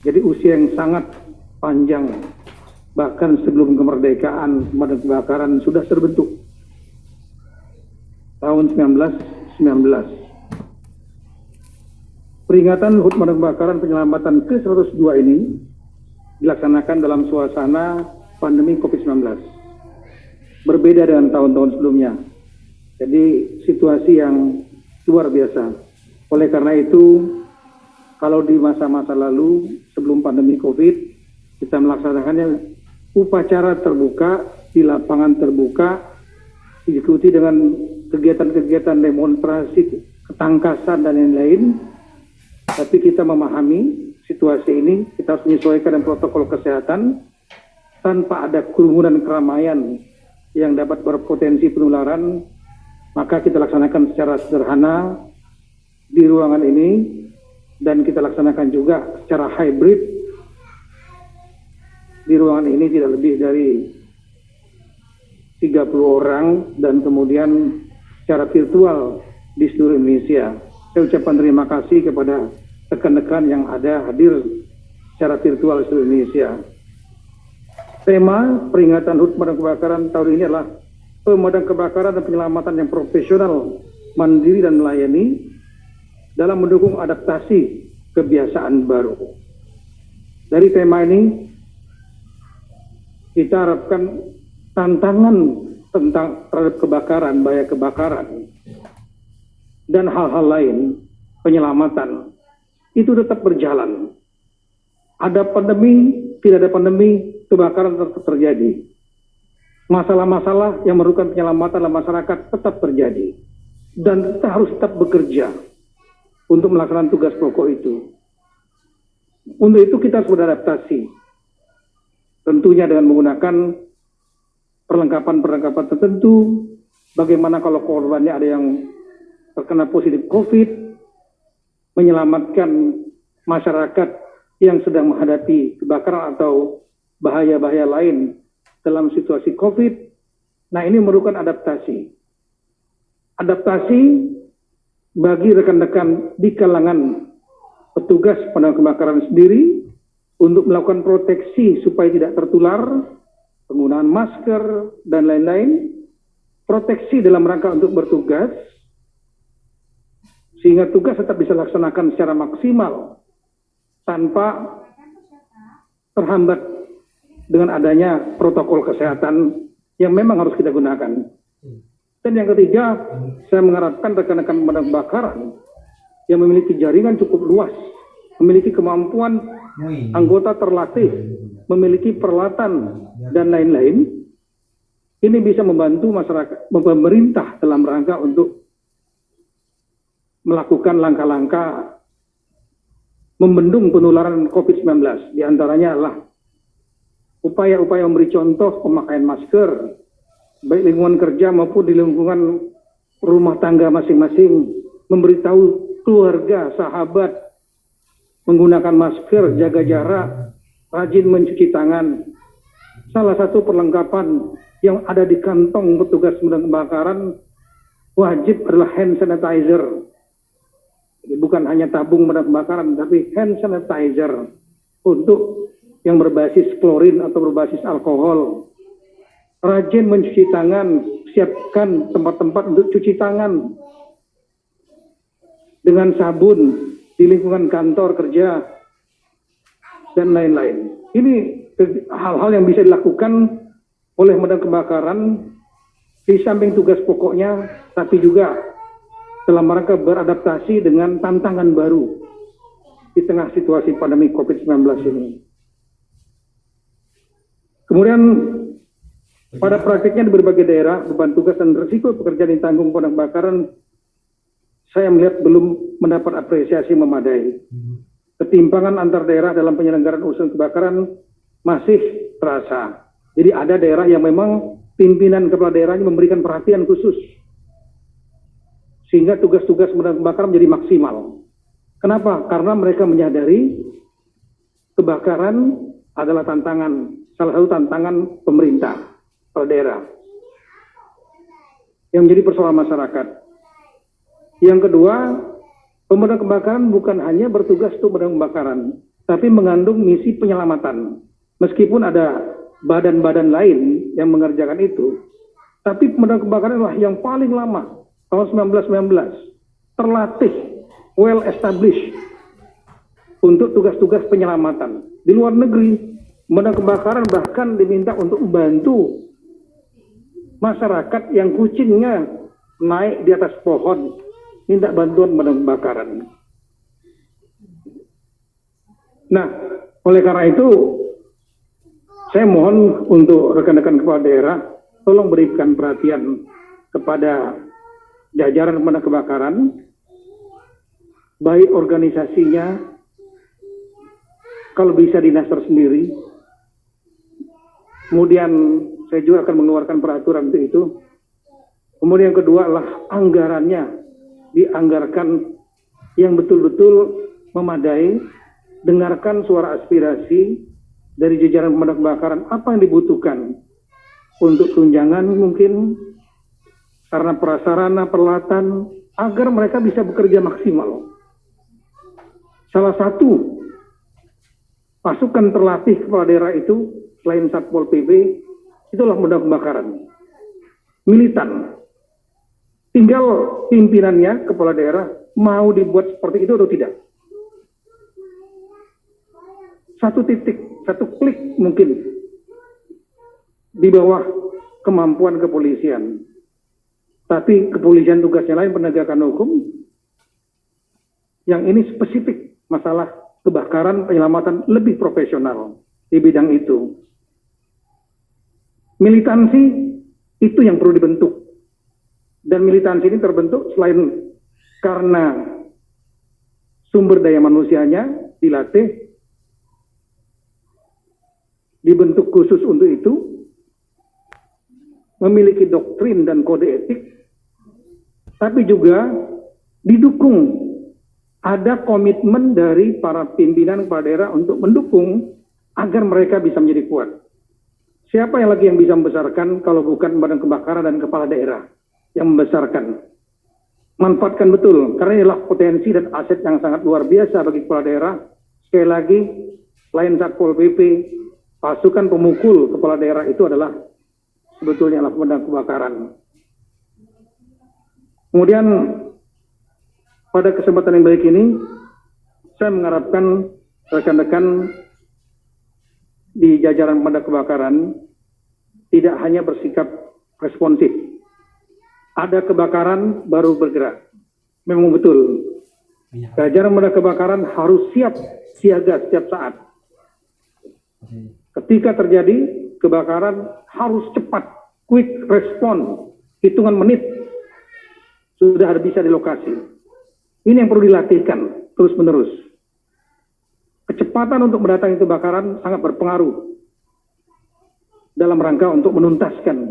Jadi usia yang sangat panjang, bahkan sebelum kemerdekaan pemadam kebakaran sudah terbentuk tahun 1919. Peringatan HUT Pemadam Kebakaran Penyelamatan ke-102 ini dilaksanakan dalam suasana pandemi COVID-19. Berbeda dengan tahun-tahun sebelumnya. Jadi situasi yang luar biasa. Oleh karena itu, kalau di masa-masa lalu sebelum pandemi COVID, kita melaksanakannya upacara terbuka, di lapangan terbuka, diikuti dengan kegiatan-kegiatan demonstrasi, ketangkasan dan lain-lain. Tapi kita memahami situasi ini, kita harus menyesuaikan dengan protokol kesehatan tanpa ada kerumunan keramaian yang dapat berpotensi penularan. Maka kita laksanakan secara sederhana di ruangan ini, dan kita laksanakan juga secara hybrid. Di ruangan ini tidak lebih dari 30 orang, dan kemudian secara virtual di seluruh Indonesia. Saya ucapkan terima kasih kepada rekan-rekan yang ada hadir secara virtual di seluruh Indonesia. Tema peringatan HUT Pemadam Kebakaran tahun ini adalah pemadam kebakaran dan penyelamatan yang profesional, mandiri dan melayani dalam mendukung adaptasi kebiasaan baru. Dari tema ini kita harapkan tantangan tentang terhadap kebakaran, bahaya kebakaran, dan hal-hal lain, penyelamatan, itu tetap berjalan. Ada pandemi, tidak ada pandemi, kebakaran tetap terjadi. Masalah-masalah yang memerlukan penyelamatan dalam masyarakat tetap terjadi. Dan kita harus tetap bekerja untuk melaksanakan tugas pokok itu. Untuk itu kita harus beradaptasi. Tentunya dengan menggunakan perlengkapan-perlengkapan tertentu. Bagaimana kalau korbannya ada yang terkena positif COVID, menyelamatkan masyarakat yang sedang menghadapi kebakaran atau bahaya-bahaya lain dalam situasi COVID. Nah, ini memerlukan adaptasi. Adaptasi bagi rekan-rekan di kalangan petugas pemadam kebakaran sendiri untuk melakukan proteksi supaya tidak tertular, penggunaan masker, dan lain-lain. Proteksi dalam rangka untuk bertugas, sehingga tugas tetap bisa dilaksanakan secara maksimal tanpa terhambat dengan adanya protokol kesehatan yang memang harus kita gunakan. Dan yang ketiga, saya mengharapkan rekan-rekan pemadam kebakaran yang memiliki jaringan cukup luas, memiliki kemampuan anggota terlatih, memiliki peralatan dan lain-lain, ini bisa membantu masyarakat, pemerintah dalam rangka untuk melakukan langkah-langkah membendung penularan COVID-19. Di antaranya adalah upaya-upaya memberi contoh pemakaian masker, baik lingkungan kerja maupun di lingkungan rumah tangga masing-masing, memberitahu keluarga, sahabat, menggunakan masker, jaga jarak, rajin mencuci tangan. Salah satu perlengkapan yang ada di kantong petugas pemadam kebakaran wajib adalah hand sanitizer. Jadi bukan hanya tabung pemadam kebakaran, tapi hand sanitizer untuk yang berbasis klorin atau berbasis alkohol. Rajin mencuci tangan, siapkan tempat-tempat untuk cuci tangan dengan sabun di lingkungan kantor kerja dan lain-lain. Ini hal-hal yang bisa dilakukan oleh pemadam kebakaran di samping tugas pokoknya, tapi juga dalam rangka beradaptasi dengan tantangan baru di tengah situasi pandemi COVID-19 ini. Kemudian pada praktiknya di berbagai daerah, beban tugas dan risiko pekerjaan yang ditanggung pemadam kebakaran, saya melihat belum mendapat apresiasi memadai. Ketimpangan antar daerah dalam penyelenggaraan urusan kebakaran masih terasa. Jadi ada daerah yang memang pimpinan kepala daerahnya memberikan perhatian khusus, sehingga tugas-tugas pemadam kebakaran menjadi maksimal. Kenapa? Karena mereka menyadari kebakaran adalah tantangan, salah satu tantangan pemerintah, kepala daerah, yang menjadi persoalan masyarakat. Yang kedua, pemadam kebakaran bukan hanya bertugas untuk pemadam kebakaran, tapi mengandung misi penyelamatan. Meskipun ada badan-badan lain yang mengerjakan itu, tapi pemadam kebakaran adalah yang paling lama, tahun 1919, terlatih, well established untuk tugas-tugas penyelamatan. Di luar negeri, pemadam kebakaran bahkan diminta untuk membantu masyarakat yang kucingnya naik di atas pohon, minta bantuan pemadam kebakaran. Nah, oleh karena itu, saya mohon untuk rekan-rekan kepala daerah, tolong berikan perhatian kepada jajaran pemadam kebakaran, baik organisasinya, kalau bisa dinas tersendiri. Kemudian saya juga akan mengeluarkan peraturan untuk itu. Kemudian yang kedua adalah anggarannya dianggarkan yang betul-betul memadai, dengarkan suara aspirasi dari jajaran pemadam kebakaran, apa yang dibutuhkan untuk tunjangan mungkin, karena prasarana, peralatan, agar mereka bisa bekerja maksimal. Salah satu pasukan terlatih kepala daerah itu, selain Satpol PP, itulah pemadam kebakaran. Militan. Tinggal pimpinannya, kepala daerah, mau dibuat seperti itu atau tidak. Satu titik, satu klik mungkin di bawah kemampuan kepolisian. Tapi kepolisian tugasnya lain penegakan hukum. Yang ini spesifik masalah kebakaran, penyelamatan lebih profesional di bidang itu. Militansi itu yang perlu dibentuk. Dan militansi ini terbentuk selain karena sumber daya manusianya dilatih, dibentuk khusus untuk itu, memiliki doktrin dan kode etik, tapi juga didukung, ada komitmen dari para pimpinan kepala daerah untuk mendukung agar mereka bisa menjadi kuat. Siapa yang lagi yang bisa membesarkan kalau bukan badan kebakaran dan kepala daerah yang membesarkan? Manfaatkan betul, karena inilah potensi dan aset yang sangat luar biasa bagi kepala daerah. Sekali lagi, selain Satpol PP, pasukan pemukul kepala daerah itu adalah sebetulnya adalah pemadam kebakaran. Kemudian pada kesempatan yang baik ini, saya mengharapkan rekan-rekan di jajaran pemadam kebakaran tidak hanya bersikap responsif. Ada kebakaran baru bergerak. Memang betul. Jajaran pemadam kebakaran harus siap siaga setiap saat. Ketika terjadi kebakaran harus cepat, quick respon, hitungan menit sudah bisa di lokasi. Ini yang perlu dilatihkan terus-menerus. Kecepatan untuk mendatangi kebakaran sangat berpengaruh dalam rangka untuk menuntaskan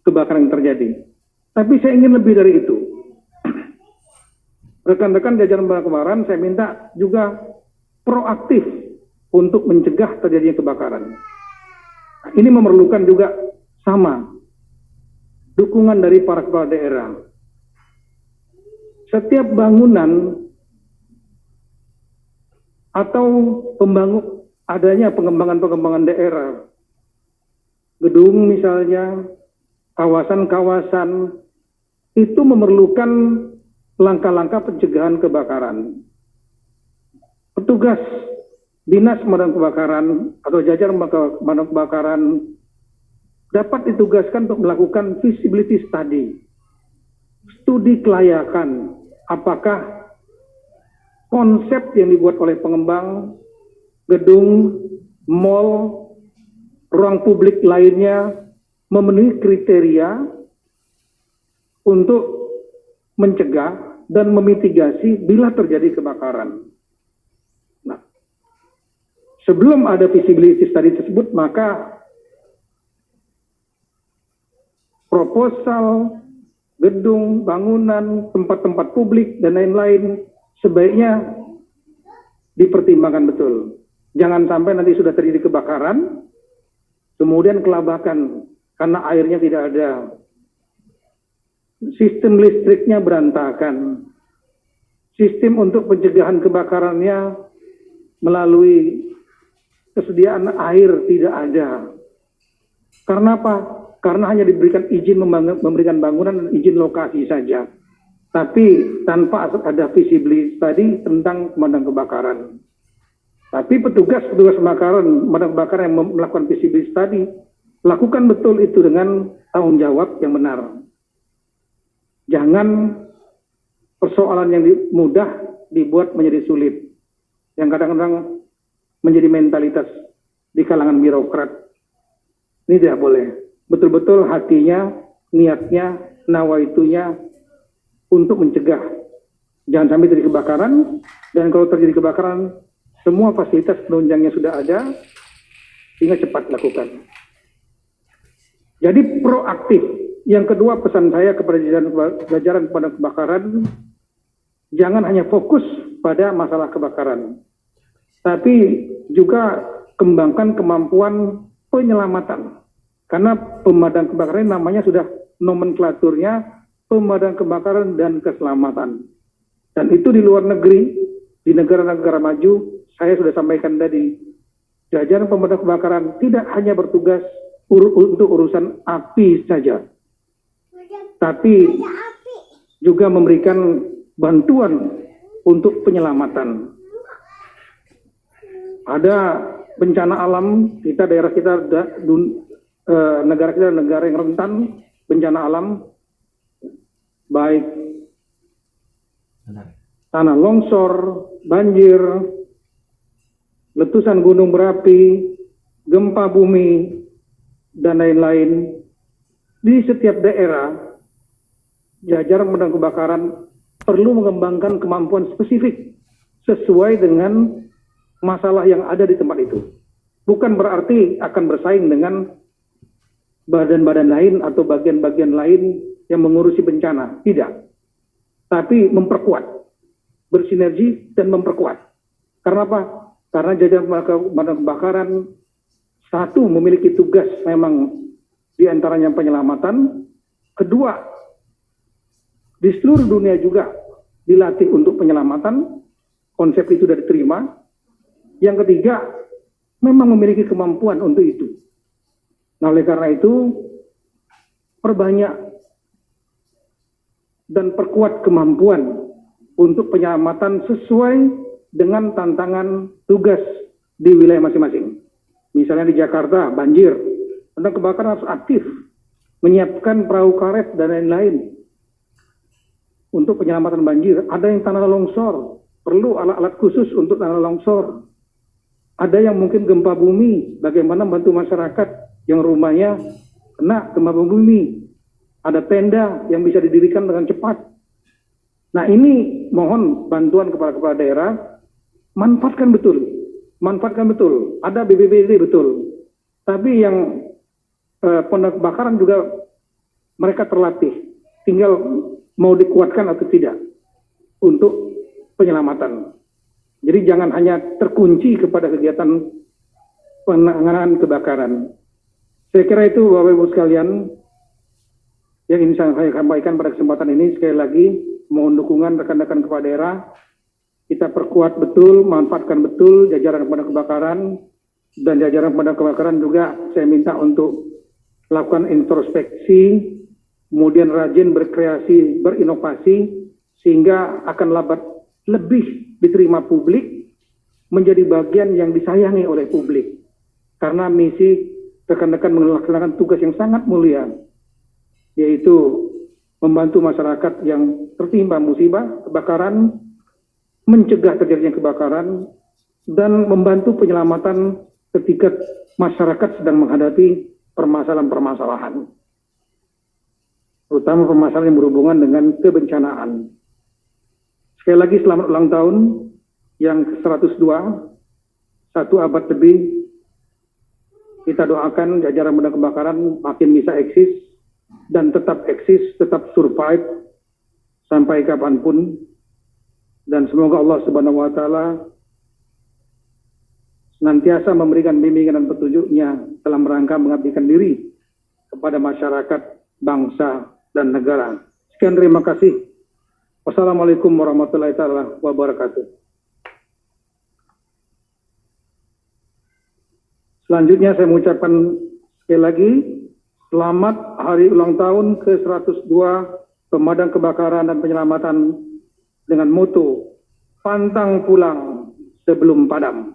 kebakaran yang terjadi. Tapi saya ingin lebih dari itu. Rekan-rekan jajaran pemadam kebakaran saya minta juga proaktif untuk mencegah terjadinya kebakaran. Ini memerlukan juga sama dukungan dari para kepala daerah. Setiap bangunan atau adanya pengembangan daerah, gedung misalnya, kawasan-kawasan, itu memerlukan langkah-langkah pencegahan kebakaran. Petugas dinas pemadam kebakaran atau jajaran pemadam kebakaran dapat ditugaskan untuk melakukan feasibility study, studi kelayakan, apakah konsep yang dibuat oleh pengembang, gedung, mal, ruang publik lainnya memenuhi kriteria untuk mencegah dan memitigasi bila terjadi kebakaran. Nah, sebelum ada feasibility study tersebut, maka proposal gedung, bangunan, tempat-tempat publik, dan lain-lain sebaiknya dipertimbangkan betul. Jangan sampai nanti sudah terjadi kebakaran, kemudian kelabakan karena airnya tidak ada, sistem listriknya berantakan, sistem untuk pencegahan kebakarannya melalui kesediaan air tidak ada. Karena apa? Karena hanya diberikan izin memberikan bangunan dan izin lokasi saja. Tapi tanpa ada visibility tadi tentang pemadam kebakaran. Tapi petugas pemadam kebakaran yang melakukan visibility tadi, lakukan betul itu dengan tanggung jawab yang benar. Jangan persoalan yang mudah dibuat menjadi sulit. Yang kadang-kadang menjadi mentalitas di kalangan birokrat. Ini tidak boleh. Betul-betul hatinya, niatnya, nawaitunya untuk mencegah. Jangan sampai terjadi kebakaran, dan kalau terjadi kebakaran, semua fasilitas penunjangnya sudah ada, sehingga cepat lakukan. Jadi proaktif. Yang kedua pesan saya kepada jajaran pemadam kebakaran, jangan hanya fokus pada masalah kebakaran, tapi juga kembangkan kemampuan penyelamatan. Karena pemadam kebakaran namanya sudah nomenklaturnya pemadam kebakaran dan keselamatan. Dan itu di luar negeri, di negara-negara maju, saya sudah sampaikan tadi, jajaran pemadam kebakaran tidak hanya bertugas untuk urusan api saja, tapi juga memberikan bantuan untuk penyelamatan. Ada bencana alam, daerah kita, negara kita negara yang rentan bencana alam, baik tanah longsor, banjir, letusan gunung berapi, gempa bumi, dan lain-lain. Di setiap daerah, jajaran pemadam kebakaran perlu mengembangkan kemampuan spesifik sesuai dengan masalah yang ada di tempat itu. Bukan berarti akan bersaing dengan badan-badan lain atau bagian-bagian lain yang mengurusi bencana. Tidak. Tapi memperkuat. Bersinergi dan memperkuat. Karena apa? Karena jajaran pemadam kebakaran, satu, memiliki tugas memang diantaranya penyelamatan. Kedua, di seluruh dunia juga dilatih untuk penyelamatan. Konsep itu sudah diterima. Yang ketiga, memang memiliki kemampuan untuk itu. Nah, oleh karena itu, perbanyak dan perkuat kemampuan untuk penyelamatan sesuai dengan tantangan tugas di wilayah masing-masing. Misalnya di Jakarta, banjir, pemadam kebakaran harus aktif, menyiapkan perahu karet dan lain-lain untuk penyelamatan banjir. Ada yang tanah longsor, perlu alat-alat khusus untuk tanah longsor. Ada yang mungkin gempa bumi, bagaimana membantu masyarakat yang rumahnya kena gempa bumi. Ada tenda yang bisa didirikan dengan cepat. Nah, ini mohon bantuan kepada kepala daerah, manfaatkan betul. Ada BPBD betul. Tapi yang pemadam kebakaran juga mereka terlatih. Tinggal mau dikuatkan atau tidak untuk penyelamatan. Jadi jangan hanya terkunci kepada kegiatan penanganan kebakaran. Saya kira itu Bapak Ibu sekalian yang ingin saya sampaikan pada kesempatan ini. Sekali lagi mohon dukungan rekan-rekan kepala daerah. Kita perkuat betul, manfaatkan betul jajaran pemadam kebakaran, dan jajaran pemadam kebakaran juga saya minta untuk lakukan introspeksi, kemudian rajin berkreasi, berinovasi, sehingga akan lebih diterima publik, menjadi bagian yang disayangi oleh publik. Karena misi rekan-rekan melaksanakan tugas yang sangat mulia, yaitu membantu masyarakat yang tertimpa musibah, kebakaran, mencegah terjadinya kebakaran, dan membantu penyelamatan ketika masyarakat sedang menghadapi permasalahan-permasalahan. Terutama permasalahan yang berhubungan dengan kebencanaan. Sekali lagi selamat ulang tahun yang ke-102, 1 abad lebih. Kita doakan jajaran pemadam kebakaran makin bisa eksis dan tetap eksis, tetap survive sampai kapanpun. Dan semoga Allah Subhanahu wa Ta'ala senantiasa memberikan bimbingan dan petunjuknya dalam rangka mengabdikan diri kepada masyarakat, bangsa, dan negara. Sekian, terima kasih. Wassalamualaikum warahmatullahi wabarakatuh. Selanjutnya saya mengucapkan sekali lagi selamat hari ulang tahun ke-102 Pemadam Kebakaran dan Penyelamatan dengan moto pantang pulang sebelum padam.